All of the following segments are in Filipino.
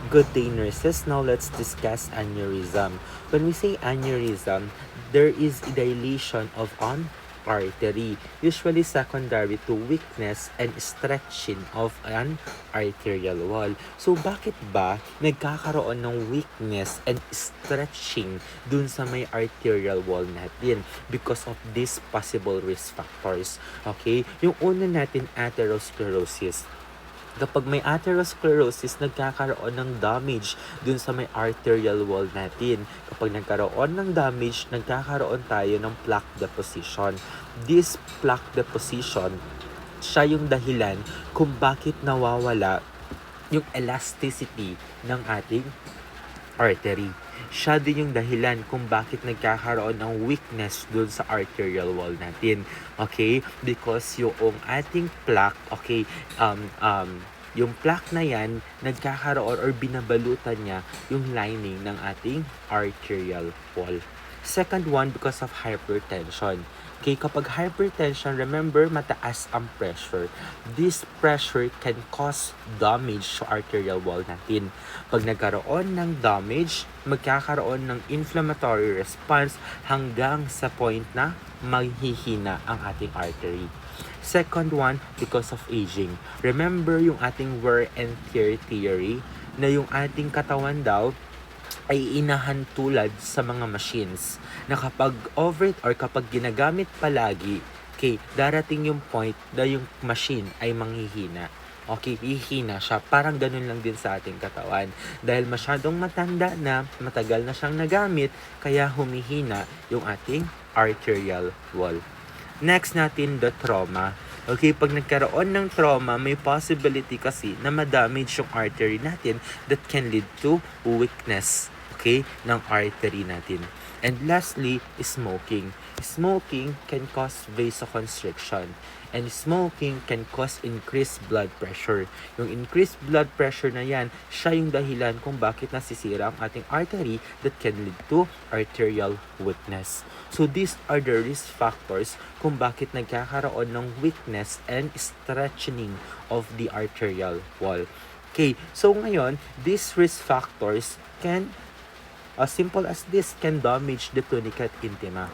Good day, nurses. Now let's discuss aneurysm. When we say aneurysm, there is a dilation of an artery, usually secondary to weakness and stretching of an arterial wall. So, bakit ba nagkakaroon ng weakness and stretching dun sa may arterial wall natin? Because of these possible risk factors. Okay? Yung una natin, atherosclerosis. Kapag may atherosclerosis, nagkakaroon ng damage dun sa may arterial wall natin. Kapag nagkaroon ng damage, nagkakaroon tayo ng plaque deposition. This plaque deposition, siya yung dahilan kung bakit nawawala yung elasticity ng ating artery. Siya din yung dahilan kung bakit nagkakaroon ng weakness dun sa arterial wall natin. Okay? Because yung ating plaque, okay, yung plaque na yan, nagkakaroon or binabalutan niya yung lining ng ating arterial wall. Second one, because of hypertension. Okay, kapag hypertension, remember, mataas ang pressure. This pressure can cause damage sa arterial wall natin. Pag nagkaroon ng damage, magkakaroon ng inflammatory response hanggang sa point na maghihina ang ating artery. Second one, because of aging. Remember yung ating wear and tear theory na yung ating katawan daw ay inahantulad sa mga machines na kapag kapag ginagamit palagi, okay, darating yung point na yung machine ay manghihina. Okay, hihina siya. Parang ganun lang din sa ating katawan. Dahil masyadong matanda na, matagal na siyang nagamit, kaya humihina yung ating arterial wall. Next natin, the trauma. Okay, pag nagkaroon ng trauma, may possibility kasi na ma-damage yung artery natin that can lead to weakness, okay, ng artery natin. And lastly, smoking. Smoking can cause vasoconstriction. And smoking can cause increased blood pressure. Yung increased blood pressure na yan, siya yung dahilan kung bakit nasisira ang ating artery that can lead to arterial weakness. So these are the risk factors kung bakit nagkakaroon ng weakness and stretching of the arterial wall. Okay, so ngayon, these risk factors can, as simple as this, can damage the tunica intima.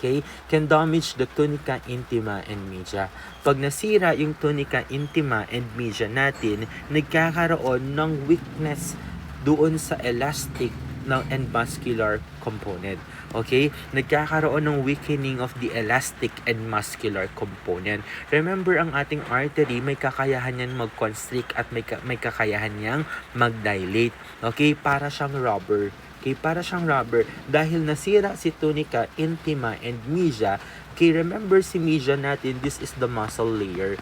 Okay, can damage the tunica intima and media. Pag nasira yung tunica intima and media natin, nagkakaroon ng weakness doon sa elastic and muscular component. Okay? Nagkakaroon ng weakening of the elastic and muscular component. Remember, ang ating artery, may kakayahan yan mag-constrict at may kakayahan niyang mag-dilate. Okay? Para siyang rubber. Okay, para siyang rubber. Dahil nasira si tunica intima and media, okay, remember si media natin, this is the muscle layer.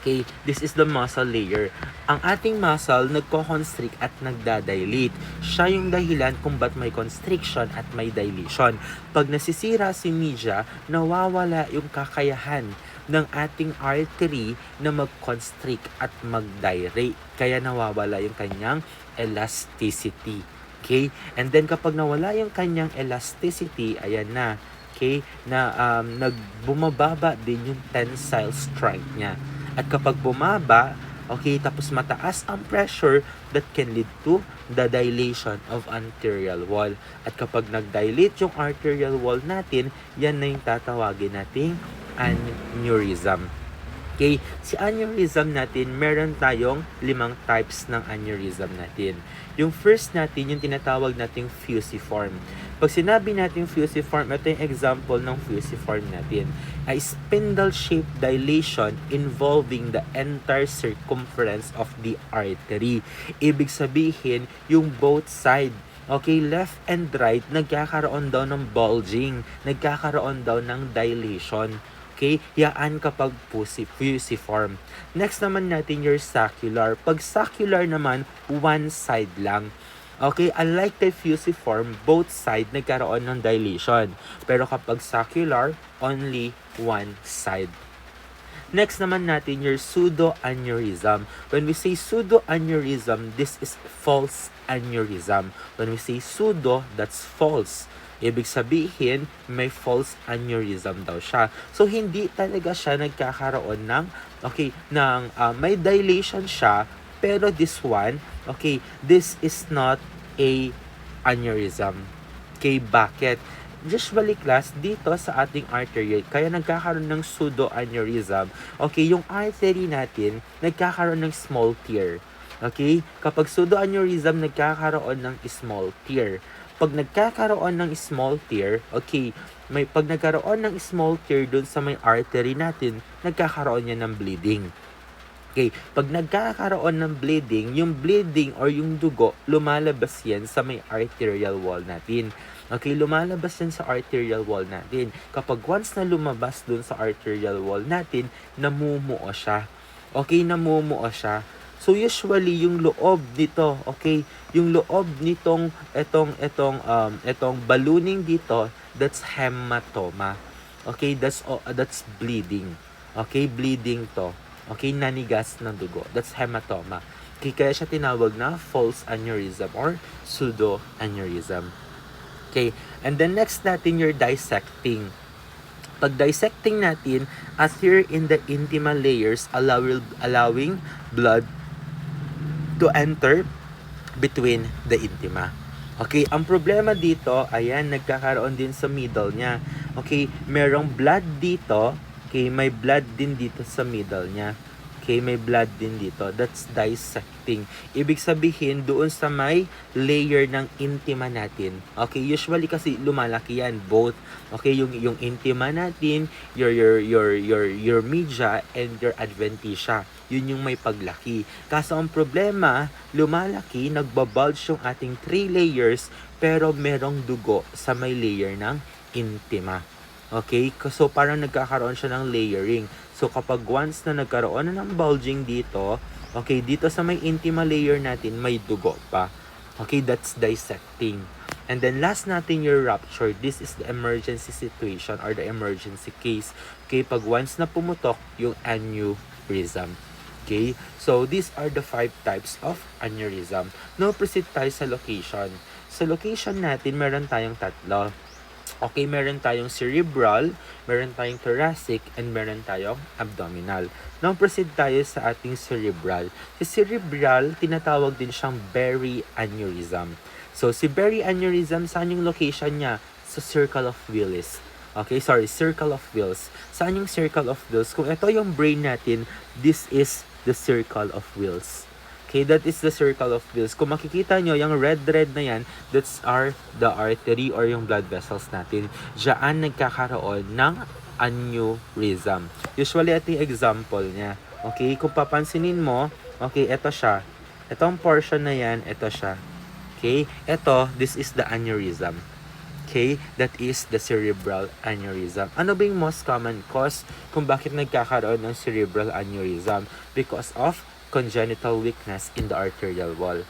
Okay, this is the muscle layer. Ang ating muscle nagko-constrict at nagdadilate. Siya yung dahilan kung ba't may constriction at may dilation. Pag nasisira si media, nawawala yung kakayahan ng ating artery na mag-constrict at mag-dilate. Kaya nawawala yung kanyang elasticity. Okay? And then kapag nawala yung kanyang elasticity, ayan na. Okay? Na bumababa din yung tensile strength niya. At kapag bumaba, okay, tapos mataas ang pressure, that can lead to the dilation of arterial wall. At kapag nag-dilate yung arterial wall natin, yan na yung tatawagin nating aneurysm. Okay, si aneurysm natin, meron tayong 5 types ng aneurysm natin. Yung first natin, yung tinatawag nating fusiform. Pag sinabi natin fusiform, ito yung example ng fusiform natin. A spindle-shaped dilation involving the entire circumference of the artery. Ibig sabihin, yung both side, okay, left and right, nagkakaroon daw ng bulging, nagkakaroon daw ng dilation. Okay, yaan kapag fusiform. Next naman natin your saccular. Pag saccular naman, one side lang. Okay, unlike the fusiform, both side nagkaroon ng dilation. Pero kapag saccular, only one side. Next naman natin your pseudoaneurysm. When we say pseudoaneurysm, this is false aneurysm. When we say pseudo, that's false. Ibig sabihin, may false aneurysm daw siya. So, hindi talaga siya nagkakaroon ng, may dilation siya, Pero this one, okay, this is not a aneurysm. Okay, bakit? Usually class, dito sa ating artery, kaya nagkakaroon ng pseudoaneurysm, okay, yung artery natin, nagkakaroon ng small tear. Okay? Kapag pseudoaneurysm, nagkakaroon ng small tear. Pag nagkakaroon ng small tear, okay, pag nagkaroon ng small tear dun sa may artery natin, nagkakaroon yan ng bleeding. Okay, pag nagkakaroon ng bleeding, yung bleeding or yung dugo, lumalabas yan sa may arterial wall natin. Okay, lumalabas yan sa arterial wall natin. Kapag once na lumabas dun sa arterial wall natin, namumuo siya. Okay, namumuo siya. So usually yung loob nito, okay, yung loob nitong etong ballooning dito, that's hematoma. Okay, that's bleeding. Okay, bleeding to. Okay, nanigas ng dugo. That's hematoma. Okay, kaya siya tinawag na false aneurysm or pseudo-aneurysm. Okay, and then next natin your dissecting. Pag dissecting natin, adhere in the intima layers, allowing blood to enter between the intima. Okay, ang problema dito, ayan, nagkakaroon din sa middle niya. Okay, merong blood dito. Okay, may blood din dito sa middle niya. Okay, may blood din dito. That's dissecting. Ibig sabihin, doon sa may layer ng intima natin. Okay, usually kasi lumalaki yan, both. Okay, yung intima natin, your media, and your adventitia. Yun yung may paglaki. Kaso ang problema, lumalaki, nagbabulge yung ating 3 layers, pero merong dugo sa may layer ng intima. Okay? So, parang nagkakaroon siya ng layering. So, kapag once na nagkaroon na ng bulging dito, okay, dito sa may intima layer natin, may dugo pa. Okay, that's dissecting. And then, last natin your rupture. This is the emergency situation or the emergency case. Okay, pag once na pumutok yung aneurysm. Okay, so these are the 5 types of aneurysm. Now, proceed tayo sa location. Sa location natin, meron tayong tatlo. Okay, meron tayong cerebral, meron tayong thoracic, and meron tayong abdominal. Now, proceed tayo sa ating cerebral. Si cerebral, tinatawag din siyang berry aneurysm. So, si berry aneurysm, saan yung location niya? Sa circle of Willis. Okay, sorry, circle of Wills. Saan yung circle of Wills? Kung ito yung brain natin, this is the circle of Wills. Okay, that is the circle of Wills. Kung makikita nyo, yung red na yan, that's the artery or yung blood vessels natin. Diyan nagkakaroon ng aneurysm. Usually, ito yung example niya. Okay, kung papansinin mo, okay, ito siya. Itong portion na yan, ito siya. Okay, ito, this is the aneurysm. Okay, that is the cerebral aneurysm. Ano ba yung most common cause kung bakit nagkakaroon ng cerebral aneurysm? Because of congenital weakness in the arterial wall.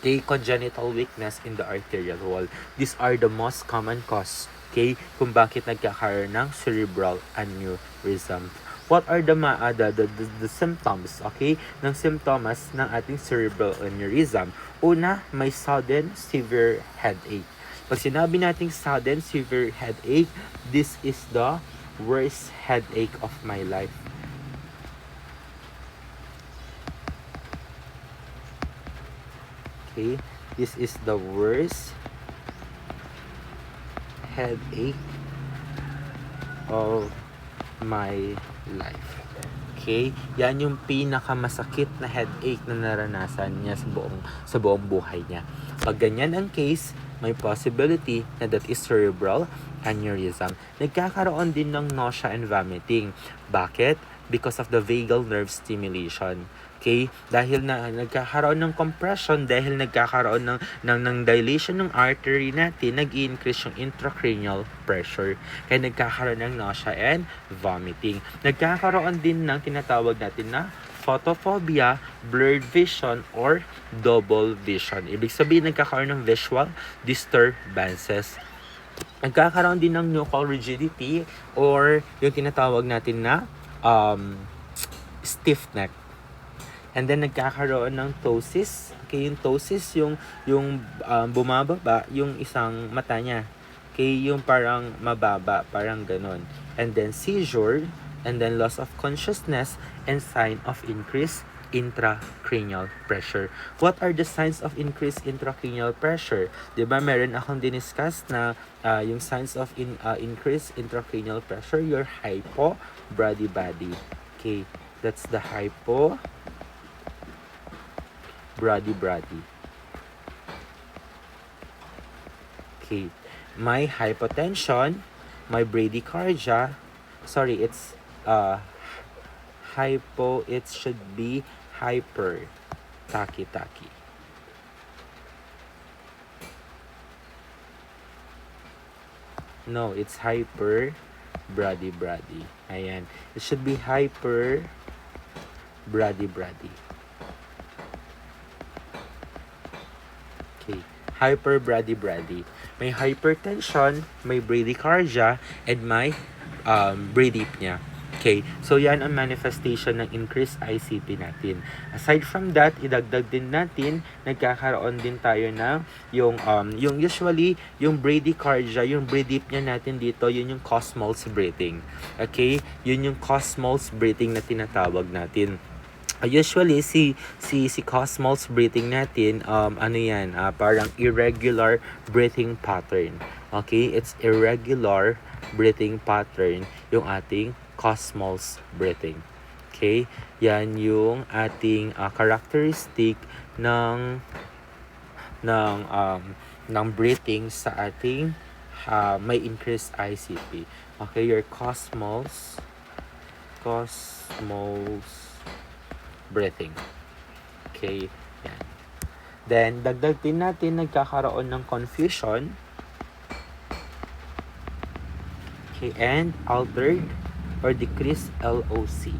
Okay, congenital weakness in the arterial wall. These are the most common cause, okay, kung bakit nagkakaroon ng cerebral aneurysm. What are the symptoms, okay, ng symptoms ng ating cerebral aneurysm? Una, may sudden severe headache. Pag sinabi nating sudden severe headache, this is the worst headache of my life. Okay, this is the worst headache of my life. Okay, yan yung pinakamasakit na headache na naranasan niya sa buong buhay niya. Pag ganyan ang case, may possibility na that is cerebral aneurysm. Nagkakaroon din ng nausea and vomiting. Bakit? Because of the vagal nerve stimulation. Okay? Dahil na nagkakaroon ng compression, dahil nagkakaroon ng dilation ng artery natin, nag-i-increase yung intracranial pressure. Kaya nagkakaroon ng nausea and vomiting. Nagkakaroon din ng tinatawag natin na photophobia, blurred vision, or double vision. Ibig sabihin, nagkakaroon ng visual disturbances. Nagkakaroon din ng nuchal rigidity or yung tinatawag natin na stiff neck. And then nagkakaroon ng ptosis. Okay, yung ptosis yung bumababa yung isang mata niya. Okay, yung parang mababa, parang ganon. And then seizure, and then loss of consciousness and sign of increased intracranial pressure. What are the signs of increased intracranial pressure? Diba, meron akong diniscuss na yung signs of increased intracranial pressure, your hypo, brady. Okay, that's the hypo, brady. Okay, my hypotension, my bradycardia, sorry, it's hypo, it should be hyper, tachy. No, it's hyper, brady. Ayan, it should be hyper, brady. Okay, hyper, brady. May hypertension, may bradycardia, and may bradypnea. Okay, so yan ang manifestation ng increased ICP natin. Aside from that, idagdag din natin, nagkakaroon din tayo ng yung usually, yung bradycardia, yung bradypnea natin dito, yun yung Kussmaul's breathing. Okay, yun yung Kussmaul's breathing na tinatawag natin. Usually, si Kussmaul's breathing natin, ano yan, parang irregular breathing pattern. Okay, it's irregular breathing pattern yung ating Kussmaul's breathing. Okay, yan yung ating characteristic ng breathing sa ating may increased ICP. Okay, your Kussmaul's breathing. Okay, yan. Then, dagdag din natin, nagkakaroon ng confusion. Okay, and altered or decreased LOC.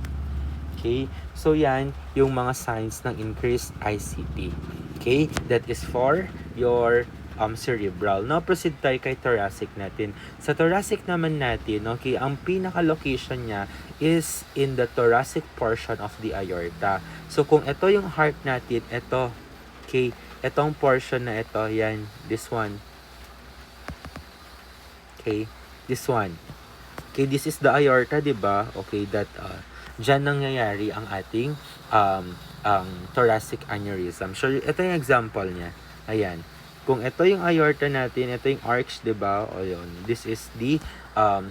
Okay, so yan yung mga signs ng increased ICP. Okay, that is for your cerebral. Now, proceed tayo kay thoracic natin. Sa thoracic naman natin, okay, ang pinaka-location niya is in the thoracic portion of the aorta. So, kung ito yung heart natin, ito, okay, itong portion na ito, yan, this one. Okay, this one. Okay, this is the aorta, diba? Okay, that, dyan nangyayari ang ating thoracic aneurysm. So, ito yung example niya. Ayan. Kung ito yung aorta natin, ito yung arch, diba? O yun, this is the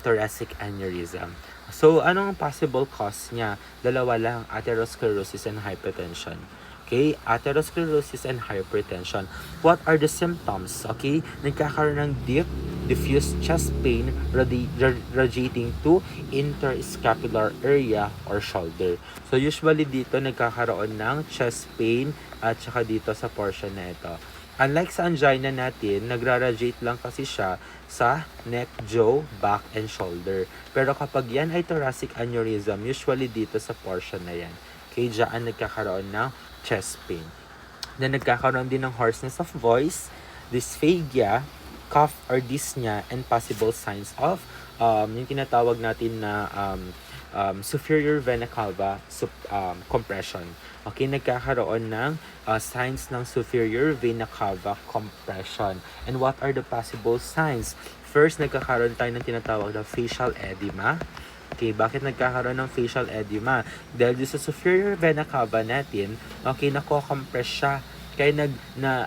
thoracic aneurysm. So, anong possible cause niya? Dalawa lang, atherosclerosis and hypertension. Okay, atherosclerosis and hypertension. What are the symptoms? Okay, nagkakaroon ng deep, diffuse chest pain radiating to interscapular area or shoulder. So, usually dito nagkakaroon ng chest pain at saka dito sa portion na ito. Unlike sa angina natin, nagra-radiate lang kasi siya sa neck, jaw, back, and shoulder. Pero kapag yan ay thoracic aneurysm, usually dito sa portion na yan. Okay, dyan nagkakaroon ng chest pain. Then nagkakaroon din ng hoarseness of voice, dysphagia, cough or dyspnea, and possible signs of yung tinatawag natin na superior vena cava compression. Okay, nagkakaroon ng signs ng superior vena cava compression. And what are the possible signs? First, nagkakaroon tayo ng tinatawag na facial edema. Okay, bakit nagkakaroon ng facial edema? Dahil sa superior vena cava natin, okay, nako-compress siya. Kaya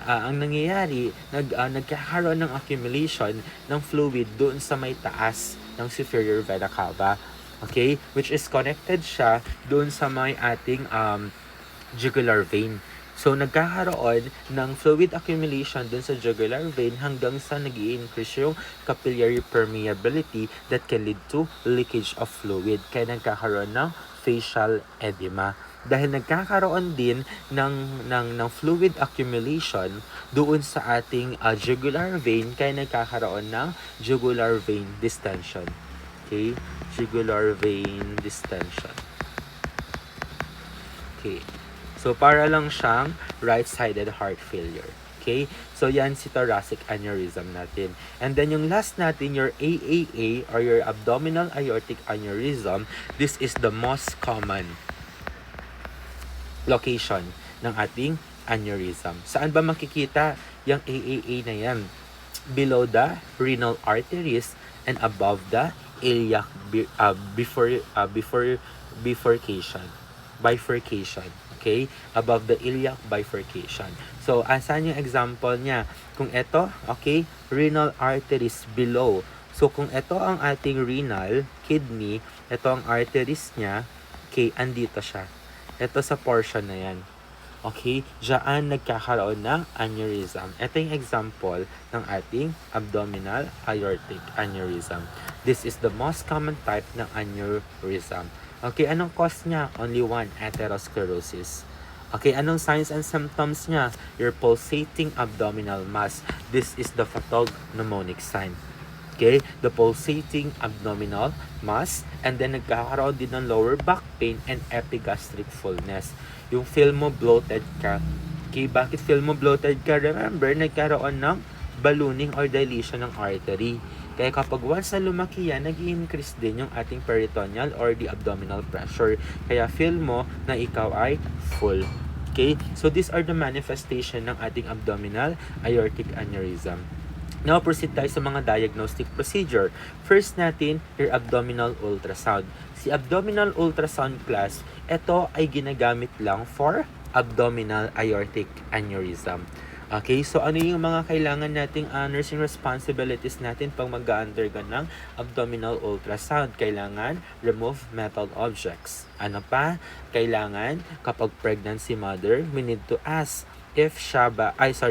ang nangyayari, nagkakaroon ng accumulation ng fluid doon sa may taas ng superior vena cava. Okay, which is connected siya doon sa may ating jugular vein. So, nagkakaroon ng fluid accumulation dun sa jugular vein hanggang sa nag-i-increase yung capillary permeability that can lead to leakage of fluid. Kaya nagkakaroon ng facial edema. Dahil nagkakaroon din ng fluid accumulation doon sa ating jugular vein, kaya nagkakaroon ng jugular vein distension. Okay? Jugular vein distension. Okay. So, para lang siyang right-sided heart failure. Okay? So, yan si thoracic aneurysm natin. And then, yung last natin, your AAA or your abdominal aortic aneurysm, this is the most common location ng ating aneurysm. Saan ba makikita yung AAA na yan? Below the renal arteries and above the iliac bifurcation. Okay? Above the iliac bifurcation. So, asan yung example niya? Kung ito, okay, renal arteries below. So, kung ito ang ating renal, kidney, ito ang arteries niya, okay, andito siya. Ito sa portion na yan. Okay, diyan nagkakaroon ng aneurysm. Ito yung example ng ating abdominal aortic aneurysm. This is the most common type ng aneurysm. Okay, anong cause niya? Only one, atherosclerosis. Okay, anong signs and symptoms niya? Your pulsating abdominal mass. This is the pathognomonic sign. Okay, the pulsating abdominal mass, and then nagkakaroon din ng lower back pain and epigastric fullness. Yung feel mo bloated ka. Okay, bakit feel mo bloated ka? Remember, nagkaroon ng ballooning or dilation ng artery. Kaya kapag once na lumaki yan, nag-increase din yung ating peritoneal or the abdominal pressure. Kaya feel mo na ikaw ay full. Okay, so these are the manifestation ng ating abdominal aortic aneurysm. Now, proceed tayo sa mga diagnostic procedure. First natin, your abdominal ultrasound. Si abdominal ultrasound class, ito ay ginagamit lang for abdominal aortic aneurysm. Okay, so ano yung mga kailangan nating nursing responsibilities natin pag mag-undergo ng abdominal ultrasound? Kailangan remove metal objects. Ano pa? Kailangan kapag pregnant si mother, we need to ask if siya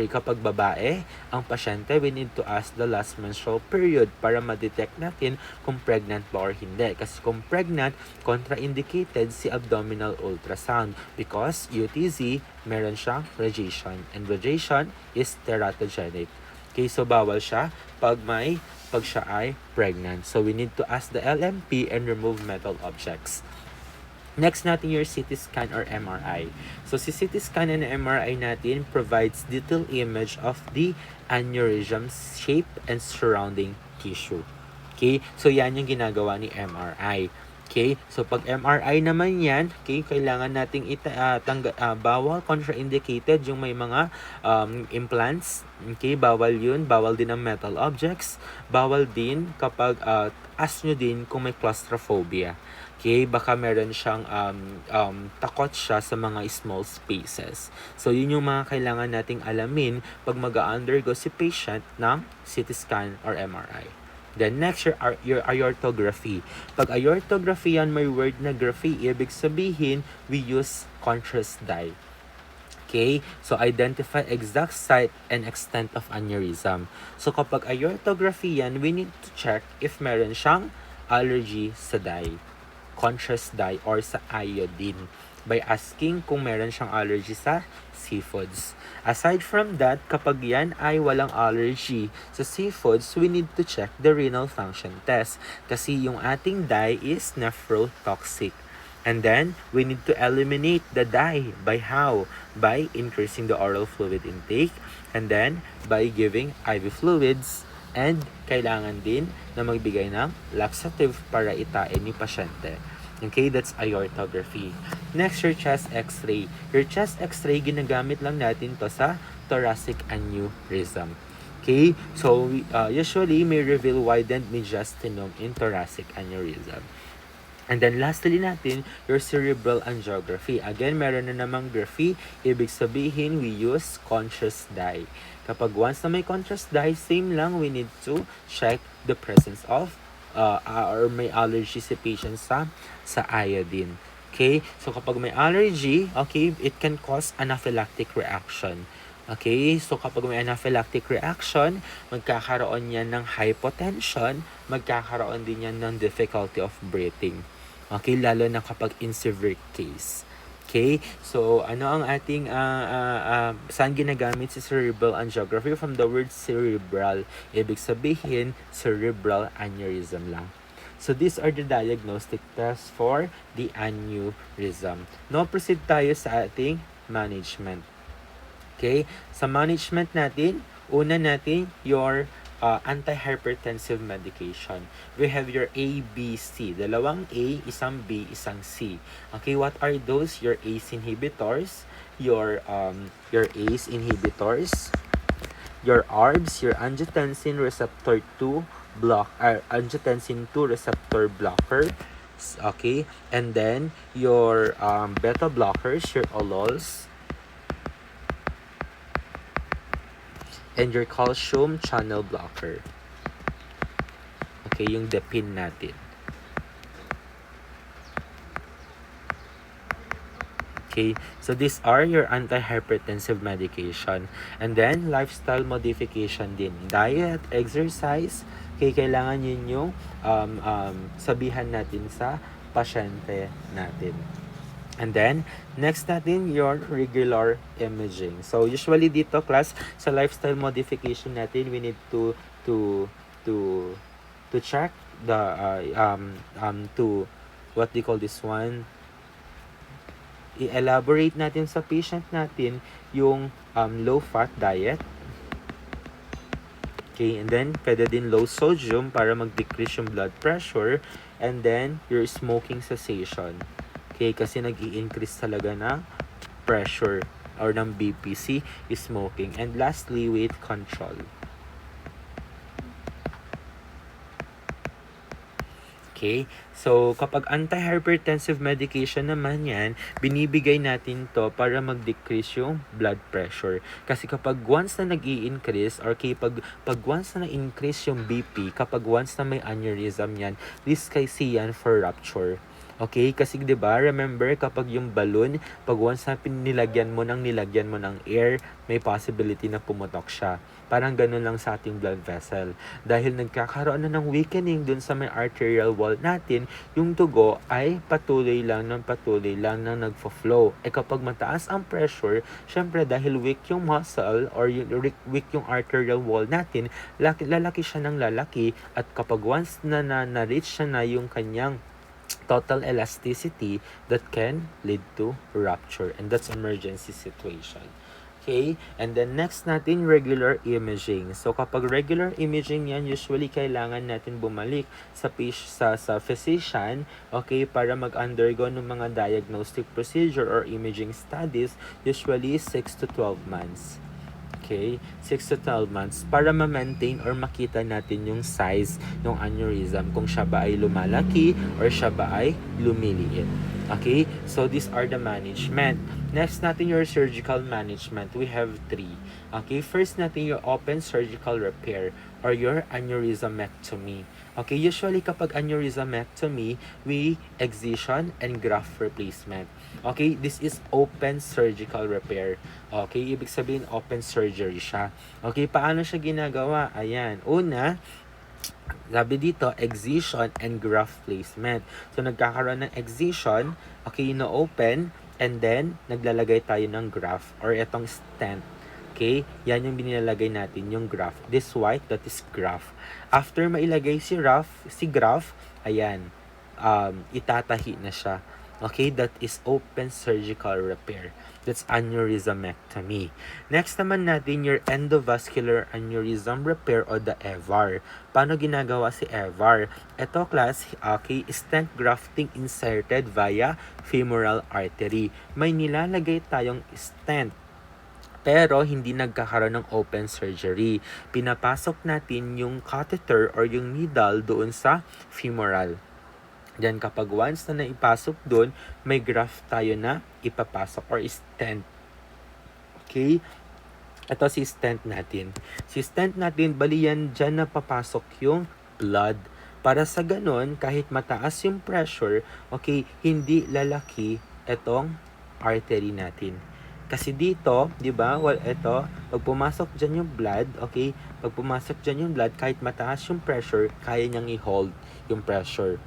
kapag babae ang pasyente, we need to ask the last menstrual period para ma-detect natin kung pregnant ba or hindi. Kasi kung pregnant, contraindicated si abdominal ultrasound because UTZ, meron siyang radiation. And radiation is teratogenic. Okay, so bawal siya pag siya ay pregnant. So we need to ask the LMP and remove metal objects. Next natin your CT scan or MRI. So si CT scan and MRI natin provides detailed image of the aneurysm shape and surrounding tissue. Okay? So yan yung ginagawa ni MRI. Okay? So pag MRI naman yan, okay, kailangan nating bawal contraindicated yung may mga implants. Okay? Bawal yun. Bawal din ang metal objects. Bawal din kapag ask nyo din kung may claustrophobia. Okay, baka meron siyang takot siya sa mga small spaces. So, yun yung mga kailangan nating alamin pag mag-undergo si patient ng CT scan or MRI. Then, next, your aortography. Pag aortography yan, may word na graphy, ibig sabihin, we use contrast dye. Okay, so identify exact site and extent of aneurysm. So, kapag aortography yan, we need to check if meron siyang allergy sa dye, contrast dye, or sa iodine by asking kung meron siyang allergy sa seafoods. Aside from that, kapag yan ay walang allergy sa seafoods, we need to check the renal function test kasi yung ating dye is nephrotoxic. And then, we need to eliminate the dye. By how? By increasing the oral fluid intake, and then by giving IV fluids, and kailangan din na magbigay ng laxative para itain ni pasyente. Okay, that's aortography. Next, your chest x-ray. Your chest x-ray, ginagamit lang natin to sa thoracic aneurysm. Okay, so usually may reveal widened mediastinum in thoracic aneurysm. And then lastly natin, your cerebral angiography. Again, meron na namang graphy. Ibig sabihin, we use contrast dye. Kapag once na may contrast dye, same lang, we need to check the presence of or may allergy si patient sa iodine. Okay? So kapag may allergy, okay, it can cause anaphylactic reaction. Okay? So kapag may anaphylactic reaction, magkakaroon yan ng hypotension, magkakaroon din yan ng difficulty of breathing. Okay? Lalo na kapag in severe case. Okay? So, ano ang ating, saan ginagamit si cerebral angiography? From the word cerebral, ibig sabihin, cerebral aneurysm lang. So, these are the diagnostic tests for the aneurysm. Now, proceed tayo sa ating management. Okay? Sa management natin, una natin your antihypertensive medication. We have your A, B, C. Dalawang A, isang B, isang C. Okay, what are those? Your ACE inhibitors, your ACE inhibitors, your ARBs, your angiotensin receptor 2 angiotensin 2 receptor blocker. Okay, and then your beta blockers, your olols, and your calcium channel blocker. Okay, yung depin natin. Okay, so these are your antihypertensive medication. And then, lifestyle modification din. Diet, exercise. Okay, kailangan yun yung sabihan natin sa pasyente natin. And then, next natin, your regular imaging. So, usually dito, class, sa lifestyle modification natin, we need to, to, to check the, what do you call this one? I-elaborate natin sa patient natin yung low-fat diet. Okay, and then, pwede din low sodium para mag-decrease yung blood pressure. And then, your smoking cessation. Okay, kasi nag-i-increase talaga ng pressure or ng BPC is smoking. And lastly, weight control. Okay? So, kapag antihypertensive medication naman yan, binibigay natin to para mag-decrease yung blood pressure. Kasi kapag once na nag-i-increase or pag once na na-increase yung BP, kapag once na may aneurysm yan, risk kasi yan for rupture. Okay? Kasi 'di ba, remember kapag yung balloon, pag once na nilagyan mo ng air, may possibility na pumutok siya. Parang ganun lang sa ating blood vessel. Dahil nagkakaroon na ng weakening dun sa may arterial wall natin, yung dugo ay patuloy lang na nagfo-flow. Kapag mataas ang pressure, syempre dahil weak yung muscle or weak yung arterial wall natin, lalaki siya ng lalaki, at kapag once na na-reach siya na yung kanyang total elasticity, that can lead to rupture, and that's emergency situation. Okay, and then next natin, regular imaging. So kapag regular imaging yan, usually kailangan natin bumalik sa physician, okay, para mag-undergo ng mga diagnostic procedure or imaging studies, usually 6 to 12 months. Okay, 6 to 12 months para ma-maintain or makita natin yung size ng aneurysm, kung siya ba ay lumalaki or siya ba ay lumiliit. Okay, so these are the management. Next natin your surgical management. We have 3. Okay, first natin your open surgical repair or your aneurysmectomy. Okay, usually kapag aneurysmectomy, we excision and graft replacement. Okay, this is open surgical repair. Okay, ibig sabihin open surgery siya. Okay, paano siya ginagawa? Ayan, una, sabi dito, excision and graft placement. So, nagkakaroon ng excision, okay, open, and then, naglalagay tayo ng graft or itong stent. Okay, yan yung binilalagay natin, yung graft. This white, that is graft. After mailagay si graft, ayan, itatahi na siya. Okay, that is open surgical repair. That's aneurysmectomy. Next naman natin, your endovascular aneurysm repair o the EVAR. Paano ginagawa si EVAR? Ito, class, okay, stent grafting inserted via femoral artery. May nilalagay tayong stent, pero hindi nagkakaroon ng open surgery. Pinapasok natin yung catheter or yung needle doon sa femoral. Then kapag once na naipasok doon, may graft tayo na ipapasok or stent. Okay? Ito si stent natin. Si stent natin, bali yan, dyan na papasok yung blood. Para sa ganon, kahit mataas yung pressure, okay, hindi lalaki itong artery natin. Kasi dito, di ba, ito, pag pumasok dyan yung blood, okay, pag pumasok dyan yung blood, kahit mataas yung pressure, kaya niyang i-hold yung pressure.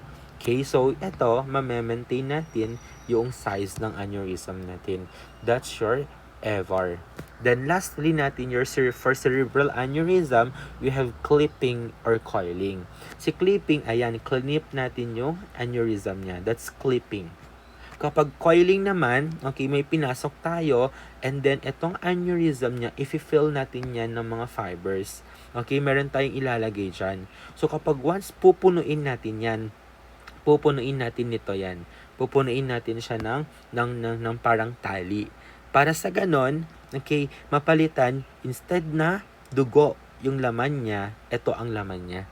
Okay, so ito, ma-maintain natin yung size ng aneurysm natin. That's your EVAR. Then lastly natin, for cerebral aneurysm, we have clipping or coiling. Si clipping, ayan, clip natin yung aneurysm niya. That's clipping. Kapag coiling naman, okay, may pinasok tayo, and then itong aneurysm niya, i-fill natin yan ng mga fibers. Okay, meron tayong ilalagay dyan. So kapag once pupunuin natin yan, pupunuin natin nito yan. Pupunuin natin siya ng parang tali. Para sa ganon, okay, mapalitan, instead na dugo yung laman niya, ito ang laman niya.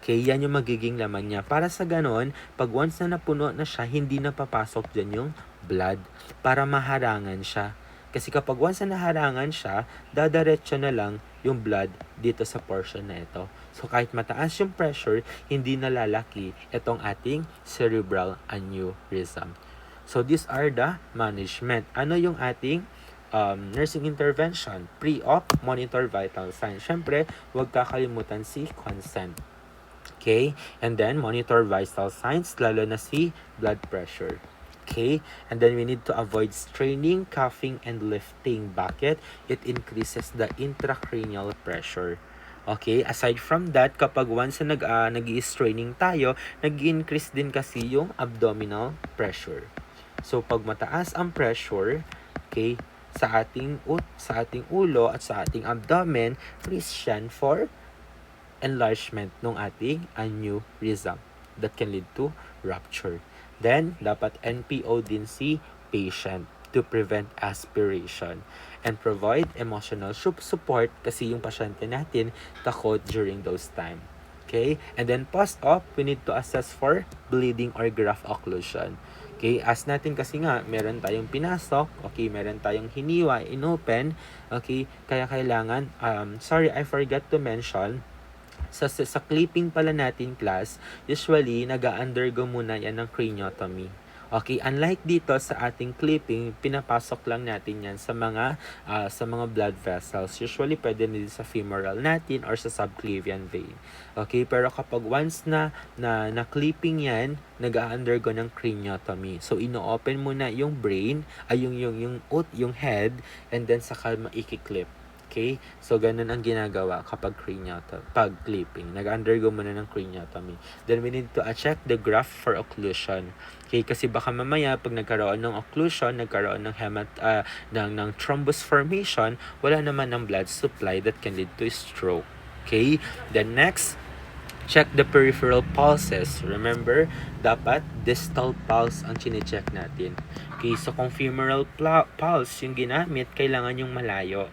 Okay, yan yung magiging laman niya. Para sa ganon, pag once na napuno na siya, hindi na papasok dyan yung blood para maharangan siya. Kasi kapag once na naharangan siya, dadaretso na lang yung blood dito sa portion na ito. So kahit mataas yung pressure, hindi nalalaki itong ating cerebral aneurysm. So these are the management. Ano yung ating nursing intervention? Pre-op, monitor vital signs. Siyempre, huwag kakalimutan si consent. Okay? And then, monitor vital signs, lalo na si blood pressure. Okay? And then, we need to avoid straining, coughing, and lifting. Bakit? It increases the intracranial pressure. Okay? Aside from that, kapag once na nag-i-straining tayo, nag-increase din kasi yung abdominal pressure. So, pag mataas ang pressure, okay, sa ating ulo at sa ating abdomen, risk yan for enlargement ng ating aneurysm that can lead to rupture. Then, dapat NPO din si patient to prevent aspiration and provide emotional support kasi yung pasyente natin takot during those time. Okay? And then post-op, we need to assess for bleeding or graft occlusion. Okay, as natin kasi nga, meron tayong pinasok, okay, meron tayong hiniwa, inopen, okay, kaya kailangan, sorry, I forgot to mention, sa clipping pala natin class, usually nag-undergo muna yan ng craniotomy. Okay, unlike dito sa ating clipping, pinapasok lang natin yan sa mga blood vessels. Usually pwede din sa femoral natin or sa subclavian vein. Okay, pero kapag once na clipping yan, nag-undergo ng craniotomy. So ino-open muna yung brain, ay yung head, and then saka maiki-clip. Okay? So, ganun ang ginagawa kapag pag clipping. Nag-undergo muna ng craniotomy. Then, we need to check the graft for occlusion. Okay? Kasi baka mamaya, pag nagkaroon ng occlusion, nagkaroon ng ng thrombus formation, wala naman ng blood supply that can lead to stroke. Okay? Then, next, check the peripheral pulses. Remember, dapat distal pulse ang chine-check natin. Okay? So, kung femoral pulse yung ginamit, kailangan yung malayo.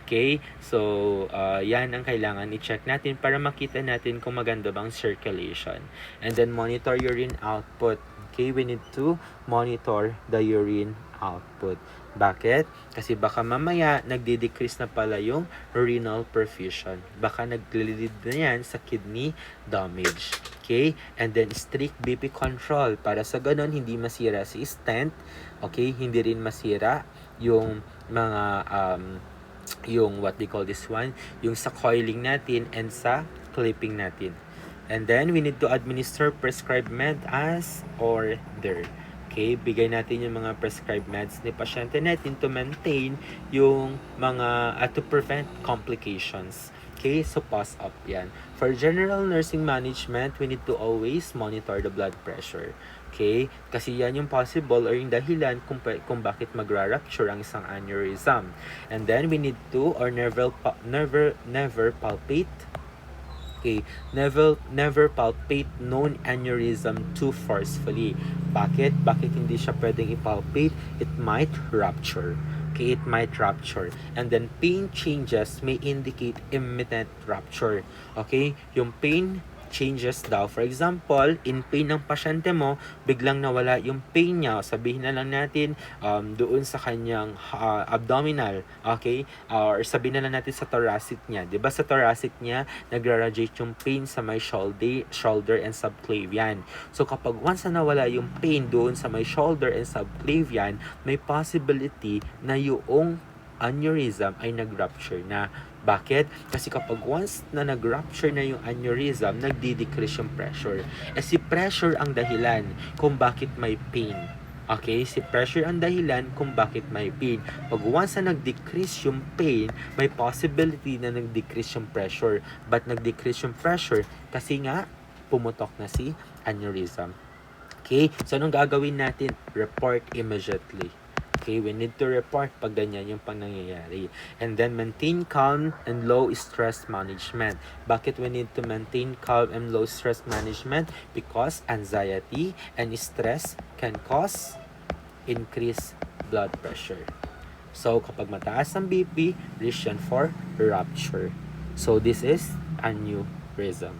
Okay? So, yan ang kailangan i-check natin para makita natin kung maganda bang circulation. And then, monitor urine output. Okay? We need to monitor the urine output. Bakit? Kasi baka mamaya, nagde-decrease na pala yung renal perfusion. Baka nag-lead na yan sa kidney damage. Okay? And then, strict BP control. Para sa ganon, hindi masira si stent. Okay? Hindi rin masira yung mga yung what they call this one, yung sa coiling natin and sa clipping natin. And then, we need to administer prescribed med as order. Okay, bigay natin yung mga prescribed meds ni pasyente natin to maintain yung mga, to prevent complications. Okay, so post-op yan. For general nursing management, we need to always monitor the blood pressure. Okay? Kasi yan yung possible or yung dahilan kung bakit magra-rupture ang isang aneurysm. And then, we need to, or never palpate. Okay, never palpate known aneurysm too forcefully. Bakit? Bakit hindi siya pwedeng ipalpate? It might rupture. Okay, it might rupture. And then, pain changes may indicate imminent rupture. Okay, yung pain changes daw. For example, in pain ng pasyente mo, biglang nawala yung pain niya. Sabihin na lang natin doon sa kanyang abdominal, okay? Or sabihin na lang natin sa thoracic niya. 'Di ba sa thoracic niya, nagra-radiate yung pain sa may shoulder and subclavian. So kapag once na nawala yung pain doon sa may shoulder and subclavian, may possibility na yung aneurysm ay nag-rupture na. Bakit? Kasi kapag once na nag-rupture na yung aneurysm, nagdi-decrease yung pressure. Si pressure ang dahilan kung bakit may pain. Okay? Si pressure ang dahilan kung bakit may pain. Pag once na nag-decrease yung pain, may possibility na nag-decrease yung pressure. But nag-decrease yung pressure kasi nga pumutok na si aneurysm. Okay? So, anong gagawin natin? Report immediately. Okay, we need to report pag ganyan yung nangyayari. And then, maintain calm and low stress management. Bakit we need to maintain calm and low stress management? Because anxiety and stress can cause increased blood pressure. So, kapag mataas ang BP, risk yan for rupture. So, this is aneurysm.